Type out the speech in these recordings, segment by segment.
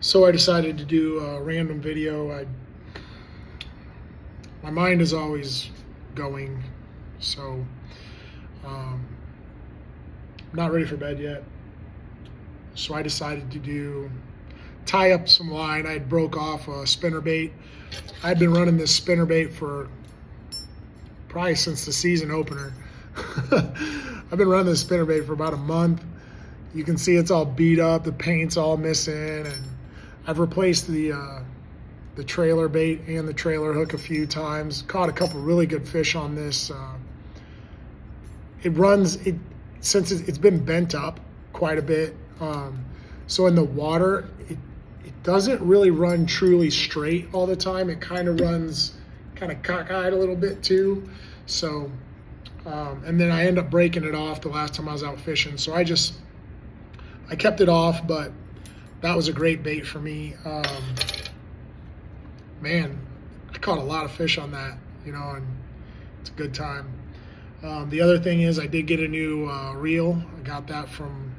So I decided to do a random video. My mind is always going, so I'm not ready for bed yet. So I decided to tie up some line. I had broke off a spinnerbait. I'd been running this spinnerbait for probably since the season opener. I've been running this spinnerbait for about a month. You can see it's all beat up, the paint's all missing, and I've replaced the trailer bait and the trailer hook a few times. Caught a couple really good fish on this. Since it's been bent up quite a bit. So in the water, it doesn't really run truly straight all the time. It kind of runs kind of cockeyed a little bit too. So, and then I end up breaking it off the last time I was out fishing. So I kept it off, but that was a great bait for me. Man, I caught a lot of fish on that, and it's a good time. The other thing is I did get a new reel. I got that from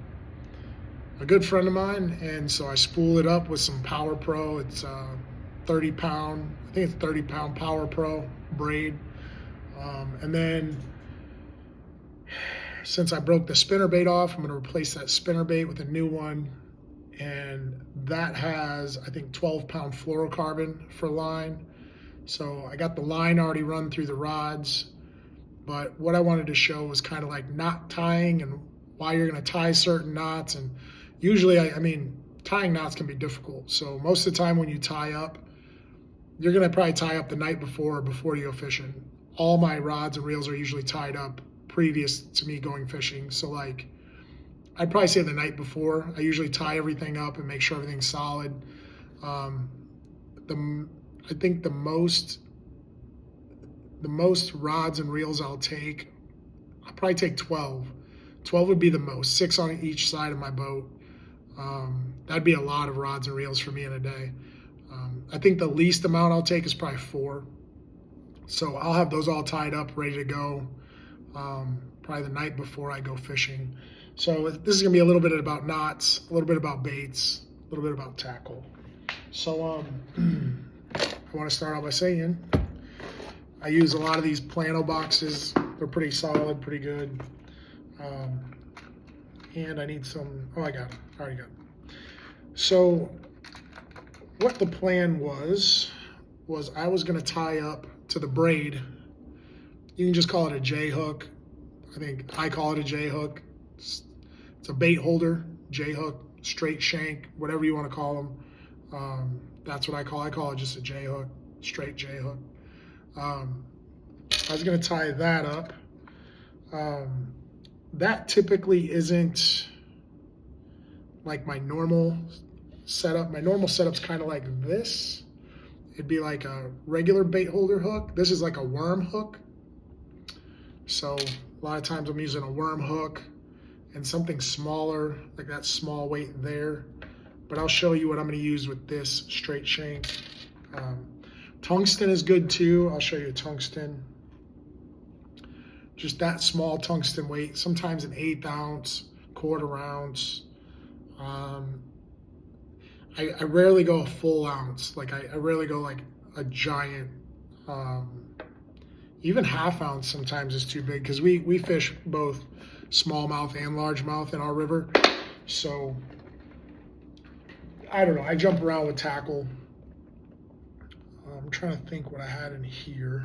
a good friend of mine, and so I spooled it up with some Power Pro. It's 30 pound, I think it's 30 pound Power Pro braid. And then since I broke the spinnerbait off, I'm going to replace that spinnerbait with a new one. And that has, I think, 12 pound fluorocarbon for line. So I got the line already run through the rods. But what I wanted to show was kind of like knot tying and why you're going to tie certain knots. And usually, I mean, tying knots can be difficult. So most of the time when you tie up, you're going to probably tie up the night before you go fishing. All my rods and reels are usually tied up previous to me going fishing. So like, I'd probably say the night before. I usually tie everything up and make sure everything's solid. I think the most rods and reels I'll probably take 12. 12 would be the most, 6 on each side of my boat. That'd be a lot of rods and reels for me in a day. I think the least amount I'll take is probably 4. So I'll have those all tied up, ready to go, probably the night before I go fishing. So this is gonna be a little bit about knots, a little bit about baits, a little bit about tackle. So I wanna start out by saying, I use a lot of these Plano boxes. They're pretty solid, pretty good. And I need some, I already got it. So what the plan was I was gonna tie up to the braid. You can just call it a J hook. I think I call it a J hook. It's a bait holder, J hook, straight shank, whatever you want to call them. That's what I call it just a J hook, straight J hook. I was going to tie that up. That typically isn't like my normal setup. My normal setup's kind of like this. It'd be like a regular bait holder hook. This is like a worm hook. So a lot of times I'm using a worm hook and something smaller, like that small weight there. But I'll show you what I'm gonna use with this straight shank. Tungsten is good too. I'll show you a tungsten. Just that small tungsten weight, sometimes an 1/8 ounce, 1/4 ounce. I rarely go a full ounce. Like I rarely go like a giant, even 1/2 ounce sometimes is too big because we fish both smallmouth and largemouth in our river. So I don't know, I jump around with tackle. I'm trying to think what I had in here.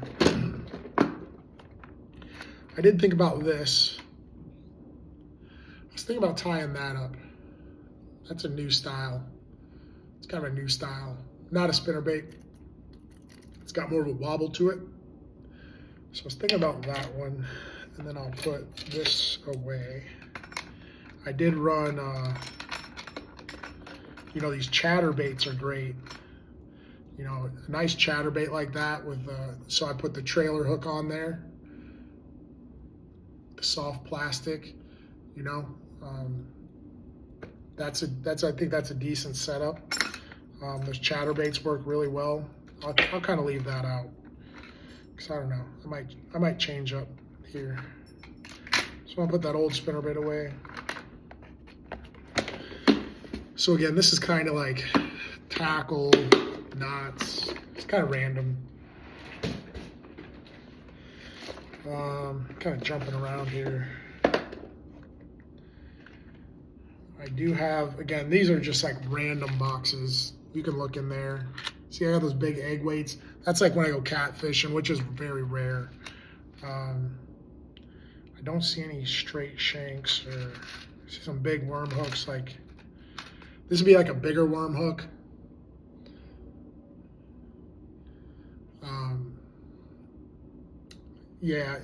I did think about this. I was thinking about tying that up. That's a new style. It's kind of a new style. Not a spinnerbait. It's got more of a wobble to it. So I was thinking about that one, and then I'll put this away. I did run, these chatterbaits are great. A nice chatterbait like that with, so I put the trailer hook on there, the soft plastic, I think that's a decent setup. Those chatterbaits work really well. I'll kind of leave that out. Cause I don't know, I might change up here. So I'll put that old spinnerbait away. So again, this is kind of like tackle, knots. It's kind of random. Kind of jumping around here. I do have, again, these are just like random boxes. You can look in there. See, I got those big egg weights. That's like when I go catfishing, which is very rare. I don't see any straight shanks, or I see some big worm hooks. Like this would be like a bigger worm hook. Yeah,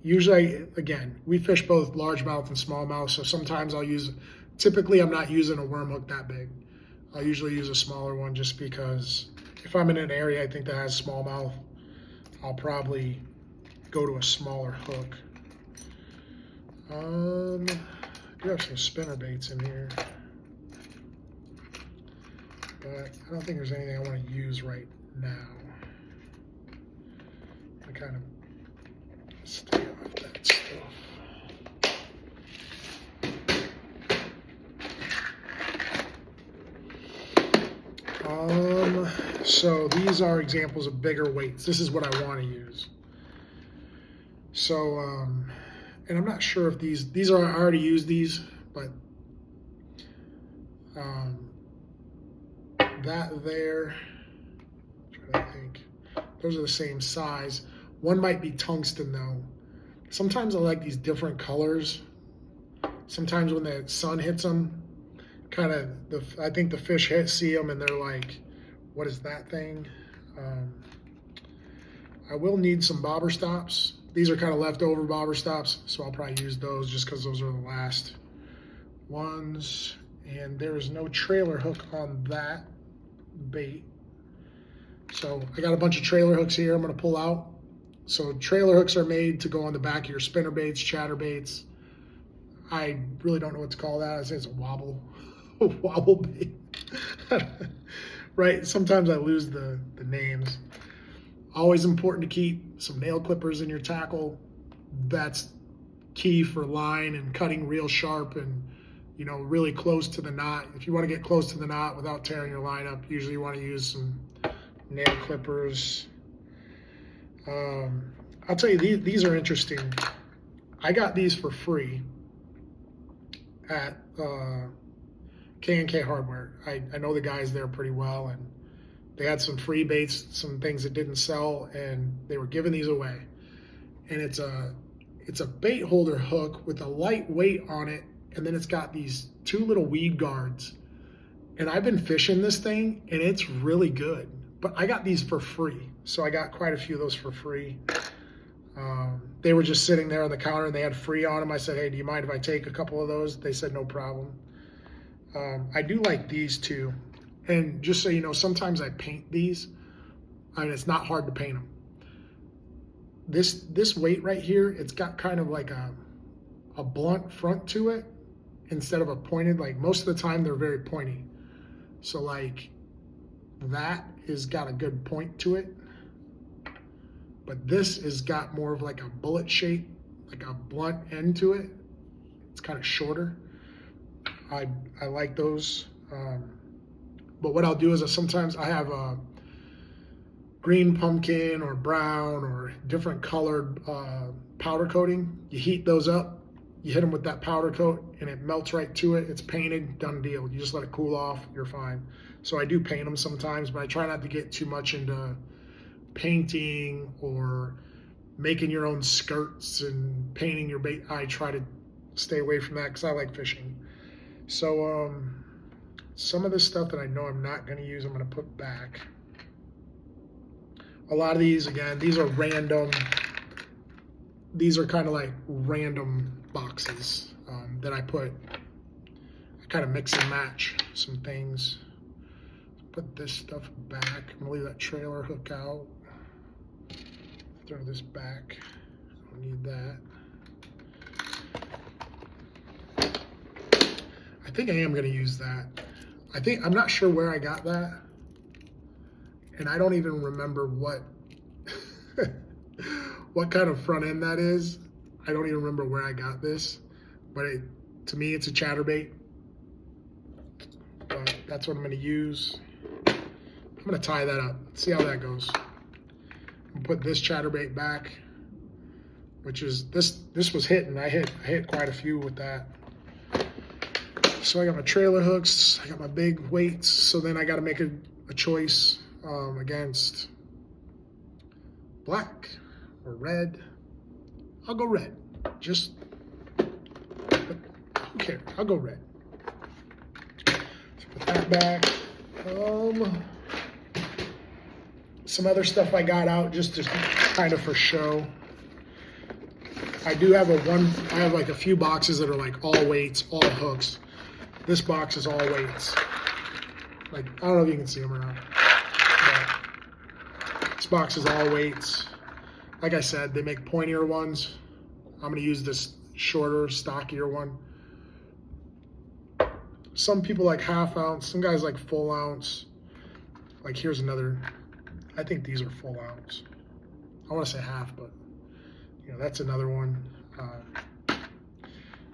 usually, again, we fish both largemouth and smallmouth, so sometimes I'll use, typically I'm not using a worm hook that big. I'll usually use a smaller one just because if I'm in an area I think that has smallmouth, I'll probably go to a smaller hook. I do have some spinner baits in here, but I don't think there's anything I want to use right now. I kind of stay off that stuff. So these are examples of bigger weights. This is what I want to use. So, and I'm not sure if these are, I already used these, but that there, I'm trying to think, those are the same size. One might be tungsten though. Sometimes I like these different colors. Sometimes when the sun hits them, kind of, I think the fish see them and they're like, what is that thing? I will need some bobber stops. These are kind of leftover bobber stops, so I'll probably use those just because those are the last ones. And there is no trailer hook on that bait. So I got a bunch of trailer hooks here I'm going to pull out. So trailer hooks are made to go on the back of your spinner baits, chatter baits. I really don't know what to call that. I say it's a wobble bait. Right? Sometimes I lose the names. Always important to keep some nail clippers in your tackle. That's key for line and cutting real sharp and, you know, really close to the knot. If you want to get close to the knot without tearing your line up, usually you want to use some nail clippers. I'll tell you, these are interesting. I got these for free at K&K Hardware. I know the guys there pretty well, and they had some free baits, some things that didn't sell, and they were giving these away. And it's a bait holder hook with a light weight on it, and then it's got these two little weed guards. And I've been fishing this thing, and it's really good. But I got these for free, so I got quite a few of those for free. They were just sitting there on the counter, and they had free on them. I said, hey, do you mind if I take a couple of those? They said, no problem. I do like these too. And just so you know, sometimes I paint these. I mean, it's not hard to paint them. This weight right here, it's got kind of like a blunt front to it instead of a pointed. Like most of the time, they're very pointy. So like that has got a good point to it. But this has got more of like a bullet shape, like a blunt end to it. It's kind of shorter. I like those. But what I'll do is sometimes I have a green pumpkin or brown or different colored powder coating. You heat those up, you hit them with that powder coat, and it melts right to it. It's painted, done deal. You just let it cool off, you're fine. So I do paint them sometimes, but I try not to get too much into painting or making your own skirts and painting your bait. I try to stay away from that because I like fishing. So some of this stuff that I know I'm not going to use, I'm going to put back. A lot of these, again, these are random. These are kind of like random boxes that I kind of mix and match some things. Put this stuff back. I'm going to leave that trailer hook out. Throw this back. I don't need that. I think I am going to use that. I'm not sure where I got that. And I don't even remember what what kind of front end that is. I don't even remember where I got this. But to me, it's a chatterbait. But that's what I'm going to use. I'm gonna tie that up, see how that goes. I'm gonna put this chatterbait back, which is, this was hitting. I hit quite a few with that. So I got my trailer hooks, I got my big weights, so then I gotta make a choice against black or red. I'll go red. Just, who cares? I'll go red. So put that back. Some other stuff I got out just to kind of for show. I do have I have like a few boxes that are like all weights, all hooks. This box is all weights. Like, I don't know if you can see them or not. But this box is all weights. Like I said, they make pointier ones. I'm gonna use this shorter, stockier one. Some people like half ounce, some guys like full ounce. Like here's another, I think these are full ounce. I wanna say half, but you know, that's another one.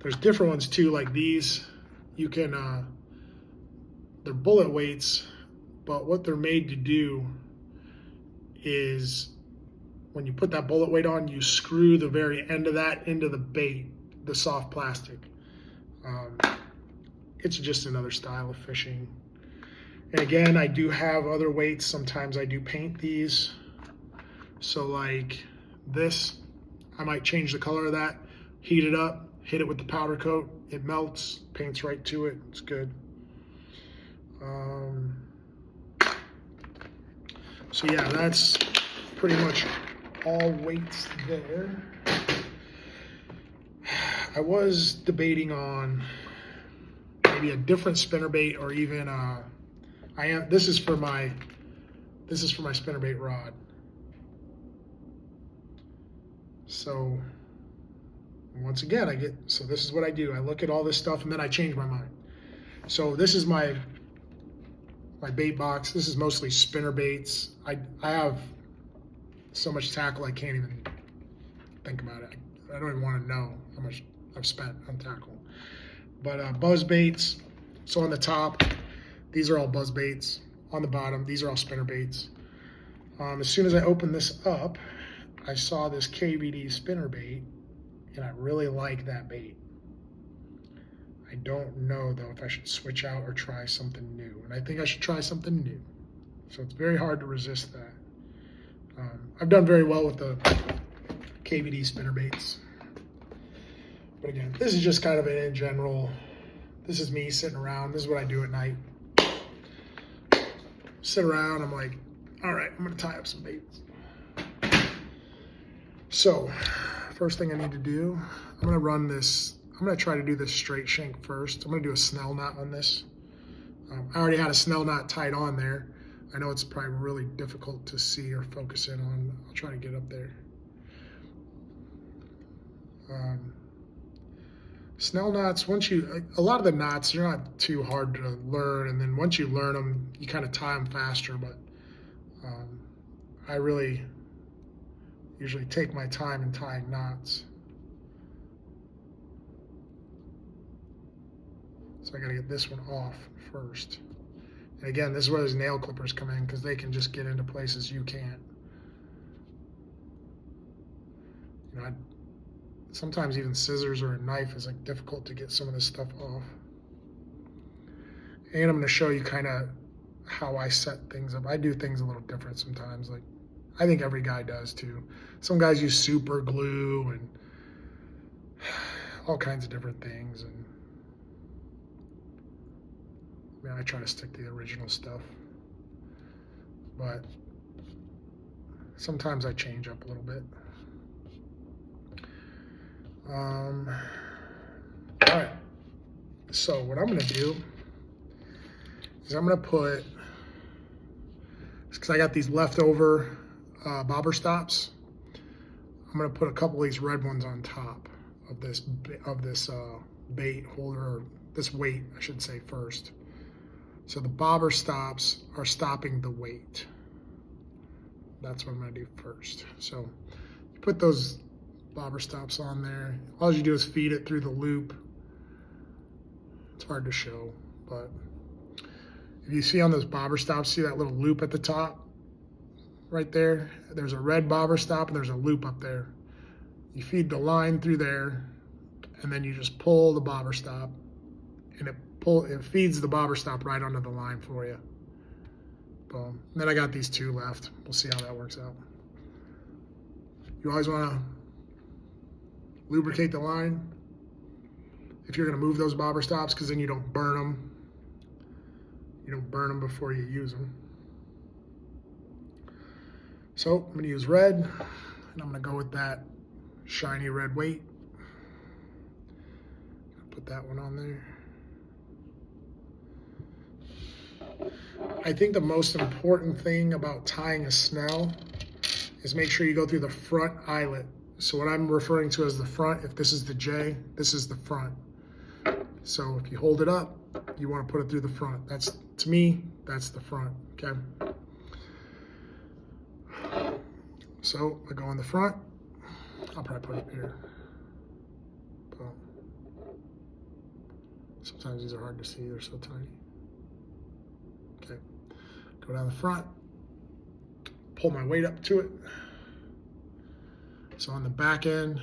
There's different ones too, like these. You can, they're bullet weights, but what they're made to do is when you put that bullet weight on, you screw the very end of that into the bait, the soft plastic. It's just another style of fishing. And again, I do have other weights. Sometimes I do paint these. So like this, I might change the color of that, heat it up, hit it with the powder coat, it melts, paints right to it, it's good. So yeah, that's pretty much all weights there. I was debating on maybe a different spinnerbait, or even this is for my spinnerbait rod. So once again, so this is what I do. I look at all this stuff and then I change my mind. So this is my bait box. This is mostly spinner baits. I have so much tackle I can't even think about it. I don't even want to know how much I've spent on tackle. But buzz baits. So on the top, these are all buzz baits. On the bottom, these are all spinner baits. As soon as I opened this up, I saw this KVD spinner bait, and I really like that bait. I don't know though if I should switch out or try something new, and I think I should try something new. So it's very hard to resist that. I've done very well with the KVD spinner baits. But again, this is just kind of in general. This is me sitting around. This is what I do at night. Sit around, I'm like, all right, I'm gonna tie up some baits. So, first thing I need to do, I'm gonna try to do this straight shank first. I'm gonna do a snell knot on this. I already had a snell knot tied on there. I know it's probably really difficult to see or focus in on. I'll try to get up there. Snell knots, a lot of the knots, they're not too hard to learn, and then once you learn them, you kind of tie them faster, but I really usually take my time in tying knots. So I gotta get this one off first. And again, this is where those nail clippers come in, because they can just get into places you can't. You know, sometimes even scissors or a knife is like difficult to get some of this stuff off. And I'm going to show you kind of how I set things up. I do things a little different sometimes. Like, I think every guy does too. Some guys use super glue and all kinds of different things. And I mean, I try to stick to the original stuff, but sometimes I change up a little bit. All right, so what I'm gonna do is I'm gonna put, because I got these leftover bobber stops, I'm gonna put a couple of these red ones on top of this bait holder, or this weight, I should say, first. So the bobber stops are stopping the weight. That's what I'm gonna do first. So you put those bobber stops on there. All you do is feed it through the loop. It's hard to show, but If you see on those bobber stops, see that little loop at the top right there? There's a red bobber stop and there's a loop up there. You feed the line through there and then you just pull the bobber stop and it feeds the bobber stop right onto the line for you. Boom. And then I got these 2 left. We'll see how that works out. You always want to lubricate the line if you're going to move those bobber stops, because then you don't burn them. You don't burn them before you use them. So I'm going to use red, and I'm going to go with that shiny red weight. Put that one on there. I think the most important thing about tying a snell is make sure you go through the front eyelet. So what I'm referring to as the front, if this is the J, this is the front. So if you hold it up, you want to put it through the front. That's, to me, that's the front, okay? So I go in the front. I'll probably put it here. Boom. Sometimes these are hard to see, they're so tiny. Okay, go down the front, pull my weight up to it. So on the back end,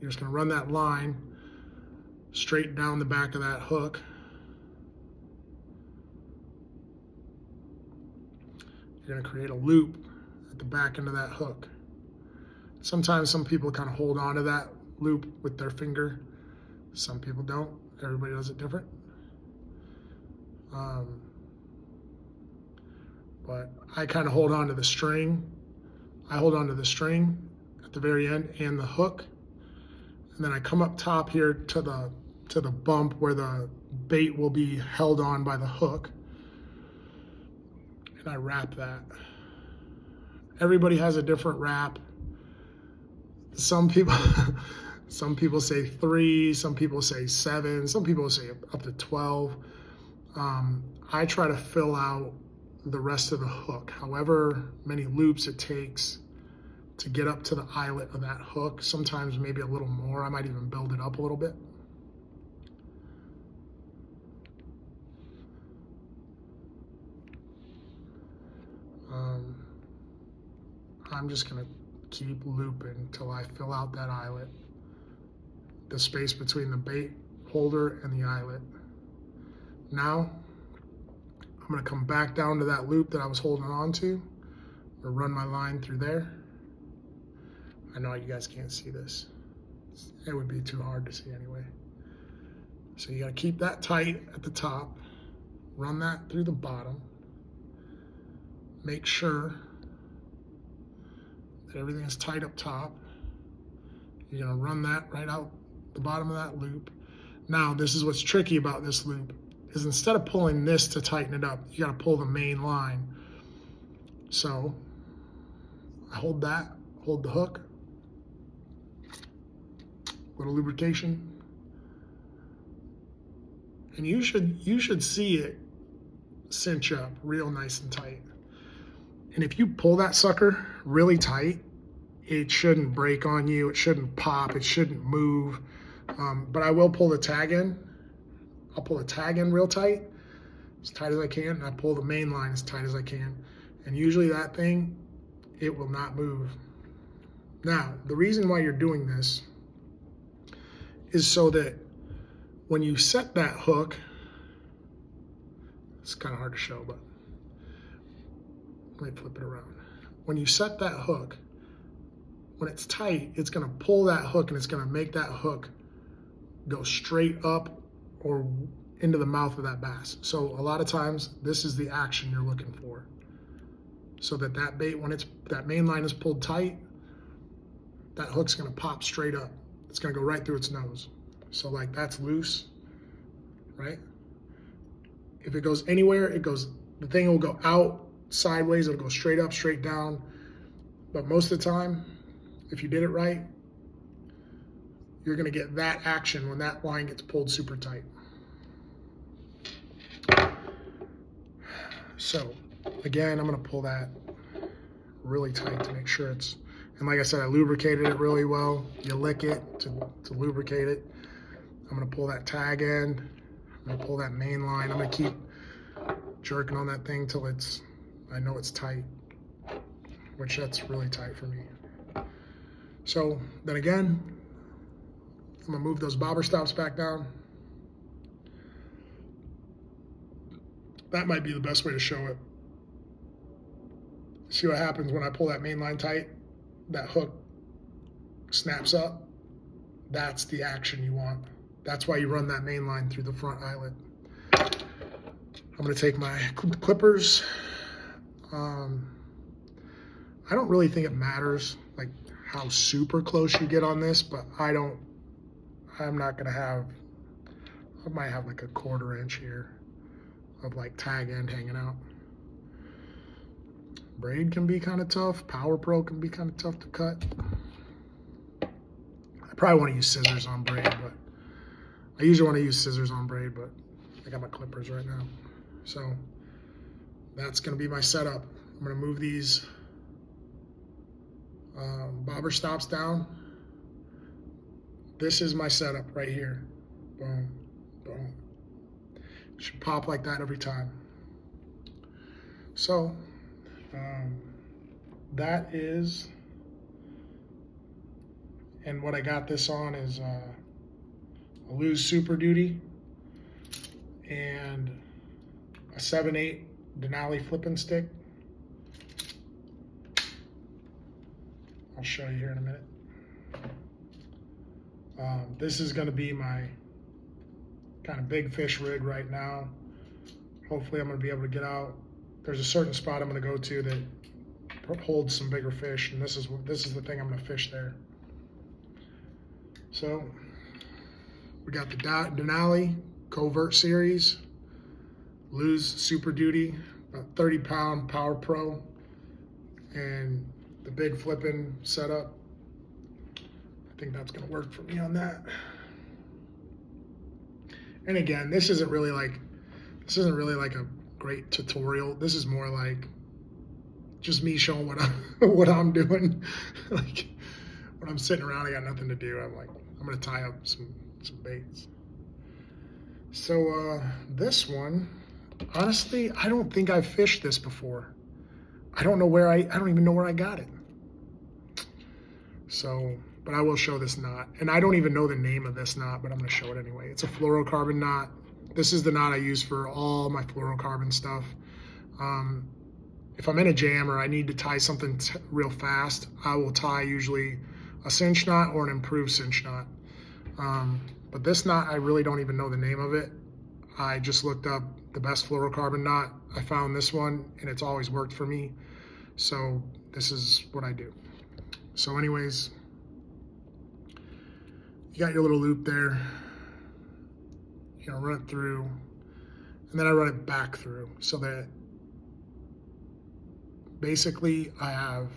you're just gonna run that line straight down the back of that hook. You're gonna create a loop at the back end of that hook. Sometimes some people kind of hold on to that loop with their finger. Some people don't. Everybody does it different. But I kind of hold on to the string. I hold on to the string at the very end and the hook. And then I come up top here to the bump where the bait will be held on by the hook. And I wrap that. Everybody has a different wrap. Some people say 3, some people say 7, some people say up to 12. I try to fill out the rest of the hook, however many loops it takes to get up to the eyelet of that hook. Sometimes maybe a little more. I might even build it up a little bit. I'm just gonna keep looping until I fill out that eyelet, the space between the bait holder and the eyelet. Now, I'm gonna come back down to that loop that I was holding on to. I'm gonna run my line through there. I know you guys can't see this. It would be too hard to see anyway. So you gotta keep that tight at the top, run that through the bottom, make sure that everything is tight up top. You're gonna run that right out the bottom of that loop. Now, this is what's tricky about this loop, is instead of pulling this to tighten it up, you gotta pull the main line. So I hold that, hold the hook, little lubrication, and you should see it cinch up real nice and tight. And if you pull that sucker really tight, it shouldn't break on you, it shouldn't pop, it shouldn't move. But I will pull the tag in. I'll pull the tag in real tight as I can, and I pull the main line as tight as I can. And usually that thing, it will not move. Now, the reason why you're doing this is so that when you set that hook, it's kind of hard to show, but let me flip it around. When you set that hook, when it's tight, it's gonna pull that hook and it's gonna make that hook go straight up or into the mouth of that bass. So a lot of times, this is the action you're looking for. So that bait, when that main line is pulled tight, that hook's gonna pop straight up. It's gonna go right through its nose. So like that's loose, right? If it goes anywhere, the thing will go out, sideways, it'll go straight up, straight down. But most of the time, if you did it right, you're gonna get that action when that line gets pulled super tight. So again, I'm gonna pull that really tight to make sure it's, and like I said, I lubricated it really well. You lick it to lubricate it. I'm gonna pull that tag in, I'm gonna pull that main line. I'm gonna keep jerking on that thing till I know it's tight, which that's really tight for me. So then again, I'm gonna move those bobber stops back down. That might be the best way to show it. See what happens when I pull that main line tight? That hook snaps up. That's the action you want. That's why you run that main line through the front eyelet. I'm gonna take my clippers. I don't really think it matters like how super close you get on this, but I'm not gonna have, I might have like a 1/4 inch here of like tag end hanging out. Braid can be kind of tough. Power Pro can be kind of tough to cut. I probably want to use scissors on braid, but I usually want to use scissors on braid, but I got my clippers right now. So that's going to be my setup. I'm going to move these bobber stops down. This is my setup right here. Boom, boom. It should pop like that every time. So that is, and what I got this on is a Lose Super Duty and a 7/8 Denali flipping stick. I'll show you here in a minute. This is going to be my kind of big fish rig right now. Hopefully I'm going to be able to get out. There's a certain spot I'm going to go to that holds some bigger fish, and this is the thing I'm going to fish there. So we got the Denali Covert Series, Lose Super Duty, about 30-pound Power Pro, and the big flipping setup. I think that's going to work for me on that. And again, this isn't really like a great tutorial. This is more like just me showing what I'm doing. Like when I'm sitting around, I got nothing to do. I'm gonna tie up some baits. So this one, honestly, I don't think I've fished this before. I don't even know where I got it. So, but I will show this knot, and I don't even know the name of this knot, but I'm gonna show it anyway. It's a fluorocarbon knot. This is the knot I use for all my fluorocarbon stuff. If I'm in a jam or I need to tie something real fast, I will tie usually a cinch knot or an improved cinch knot. But this knot, I really don't even know the name of it. I just looked up the best fluorocarbon knot. I found this one, and it's always worked for me. So this is what I do. So anyways, you got your little loop there. Run it through, and then I run it back through, so that basically I have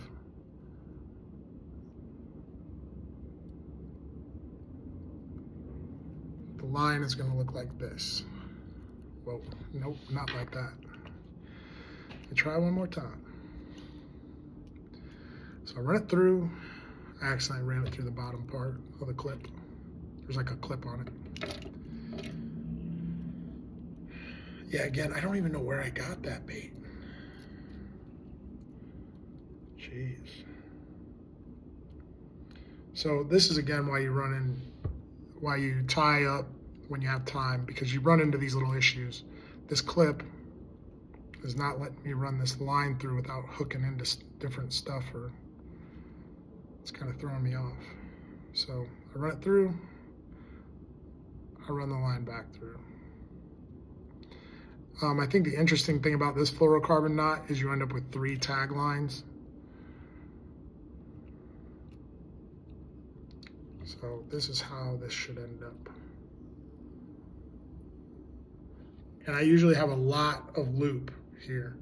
the line is going to look like this. Whoa, nope, not like that. Let me try one more time. So I run it through. I accidentally ran it through the bottom part of the clip. There's like a clip on it. Yeah, again, I don't even know where I got that bait. Jeez. So this is again why you tie up when you have time, because you run into these little issues. This clip is not letting me run this line through without hooking into different stuff, or it's kind of throwing me off. So I run it through, I run the line back through. I think the interesting thing about this fluorocarbon knot is you end up with 3 tag lines. So this is how this should end up. And I usually have a lot of loop here.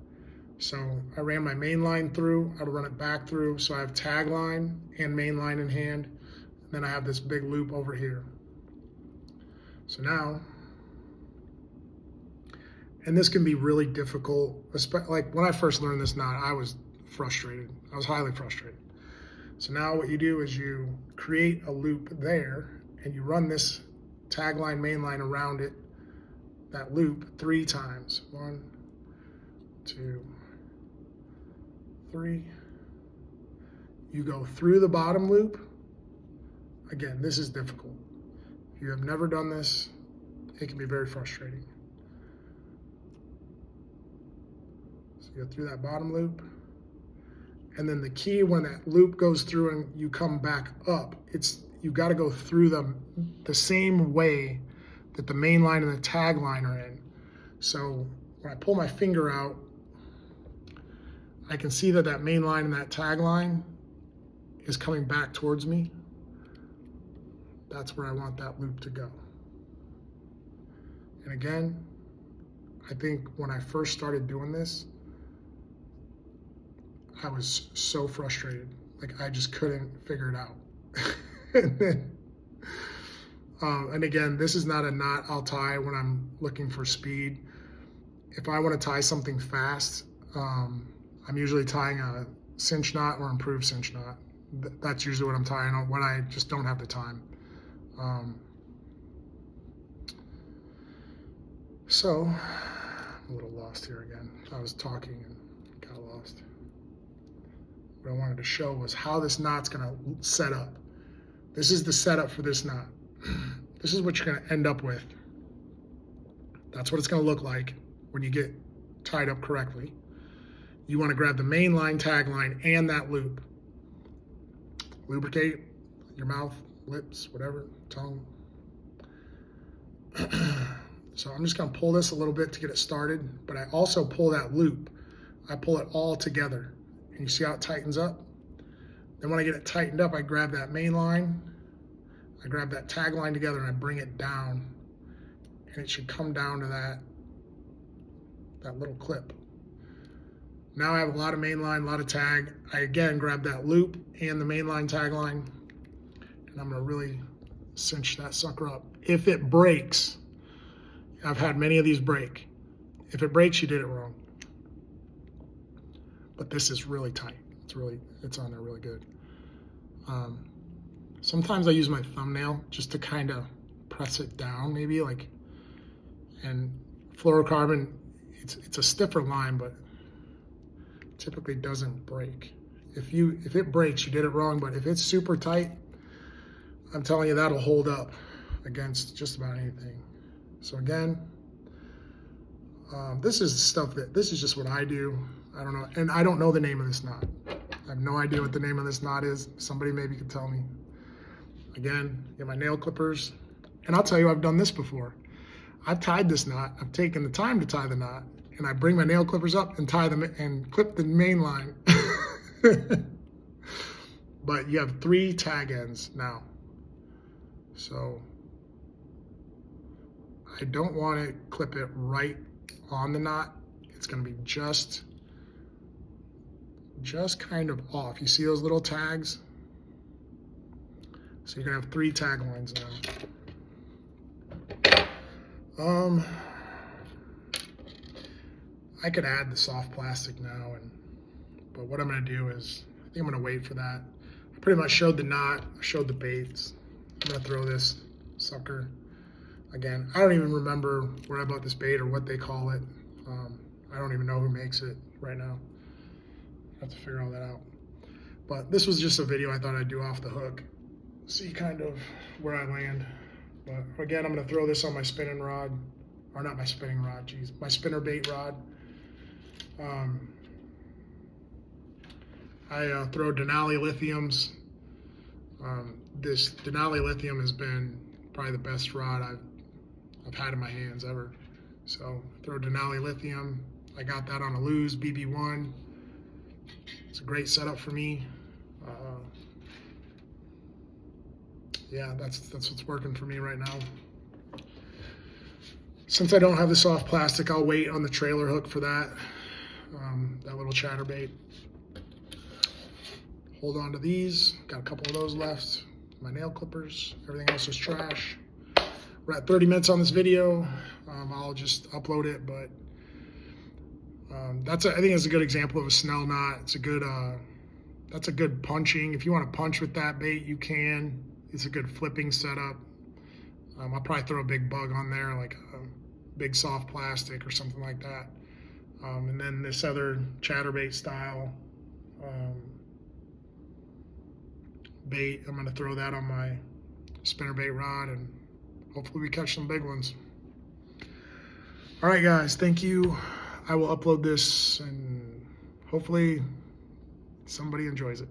So I ran my main line through, I'd run it back through, so I have tag line and main line in hand. And then I have this big loop over here. So now, and this can be really difficult, like when I first learned this knot, I was frustrated. I was highly frustrated. So now what you do is you create a loop there, and you run this tag line, main line around it, that loop 3 times. 1, 2, 3. You go through the bottom loop. Again, this is difficult. If you have never done this, it can be very frustrating. So you go through that bottom loop. And then the key, when that loop goes through and you come back up, you got to go through the same way that the main line and the tag line are in. So when I pull my finger out, I can see that main line and that tag line is coming back towards me. That's where I want that loop to go. And again, I think when I first started doing this, I was so frustrated. Like, I just couldn't figure it out. And again, this is not a knot I'll tie when I'm looking for speed. If I want to tie something fast, I'm usually tying a cinch knot or improved cinch knot. That's usually what I'm tying on when I just don't have the time. So, I'm a little lost here again. I was talking and got lost. What I wanted to show was how this knot's gonna set up. This is the setup for this knot. This is what you're gonna end up with. That's what it's gonna look like when you get tied up correctly. You wanna grab the main line, tag line, and that loop. Lubricate your mouth, lips, whatever, tongue. So I'm just gonna pull this a little bit to get it started, but I also pull that loop. I pull it all together. And you see how it tightens up? Then when I get it tightened up, I grab that main line, I grab that tag line together, and I bring it down. And it should come down to that little clip. Now I have a lot of main line, a lot of tag. I again grab that loop and the main line, tag line, and I'm gonna really cinch that sucker up. If it breaks, I've had many of these break. If it breaks, you did it wrong. But this is really tight. It's on there really good. Sometimes I use my thumbnail just to kind of press it down, maybe like. And fluorocarbon, it's a stiffer line, but typically doesn't break. If it breaks, you did it wrong. But if it's super tight, I'm telling you, that'll hold up against just about anything. So again, this is just what I do. I don't know, and I don't know the name of this knot. I have no idea what the name of this knot is. Somebody maybe could tell me. Again, get my nail clippers, and I'll tell you, I've done this before. I've tied this knot. I've taken the time to tie the knot, and I bring my nail clippers up and tie them and clip the main line. But you have 3 tag ends now. So I don't want to clip it right on the knot. It's going to be just kind of off. You see those little tags? So you're going to have 3 tag lines now. I could add the soft plastic now, but what I'm going to do is, I think I'm going to wait for that. I pretty much showed the knot, I showed the baits. I'm going to throw this sucker. Again, I don't even remember where I bought this bait or what they call it. I don't even know who makes it right now. I have to figure all that out. But this was just a video I thought I'd do off the hook. See kind of where I land. But again, I'm going to throw this on my spinning rod. Or not my spinning rod, geez. My spinner bait rod. I throw Denali lithiums. This Denali lithium has been probably the best rod I've had in my hands ever. So throw Denali lithium. I got that on a Lew's BB1. It's a great setup for me. Yeah, that's what's working for me right now. Since I don't have the soft plastic, I'll wait on the trailer hook for that little chatterbait. Hold on to these. Got a couple of those left. My nail clippers. Everything else is trash. We're at 30 minutes on this video. I'll just upload it, but I think it's a good example of a snell knot. It's a good, that's a good punching. If you want to punch with that bait, you can. It's a good flipping setup. I'll probably throw a big bug on there, like a big soft plastic or something like that. And then this other chatterbait style bait, I'm going to throw that on my spinnerbait rod, and hopefully we catch some big ones. All right, guys, thank you. I will upload this, and hopefully somebody enjoys it.